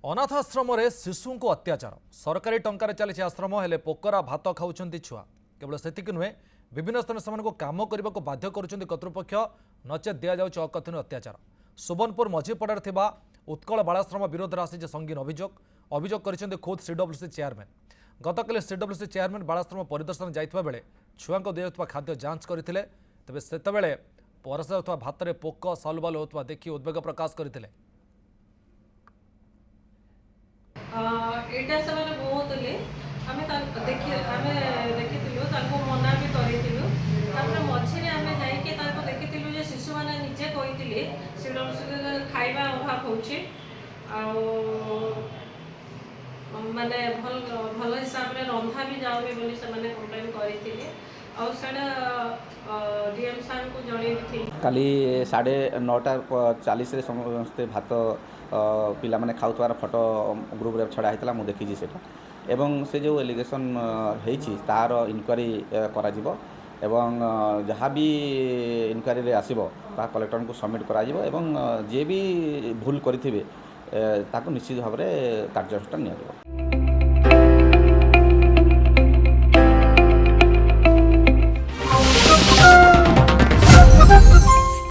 अनाथ आश्रम शिशु को अत्याचार सरकारी टंकार चली आश्रम हेले पोकरा भात खाऊं छुआ केवल सेतिक नुहे विभिन्न स्थान से कम करने को बाध्य करुँच कर्तृपक्ष नचेत दि जाऊँ अकथनीय अत्याचार सुबर्णपुर मझीपड़ार उत्कल बालाश्रम विरोध में आसी संगीन अभियोग कर खुद सीडब्ल्यूसी चेयरमैन गतकाली सीडब्ल्यूसी चेयरमैन बालाश्रम परिदर्शन जाइथिबा बेले छुआ दिया खाद्य जांच करते तेज से परसा भात में पोक सालुबालु होता देखि उद्वेग प्रकाश करते एटा से माने बहुतले आमे देखिथिलु ताको मना भी करिथिलु तापर मझिरे आमे जाई के ताको देखिथिलु जे शिशु माने निजे कहिथिले सिडम खाइबा अभाव होछि आ माने भल हिसाब रे रंधा भी जाउनी बोली से माने कंप्लेन करिथिले आ सेडा डीएम सर को जणे थी काली 9:40 समस्ते भात पिला माने खाउतवार फोटो ग्रुप रे छड़ा हेतला मु देखिजी सेटा एवं से जो एलिगेशन हेछि तार इनक्वारी करा जिवो एवं जहाँ भी इनक्वारी रे आसीबो ता कलेक्टर को सबमिट करा जिवो एवं जे भी भूल करिथिबे ताको निश्चित भाव रे कार्यानुष्ठान निया जिवो।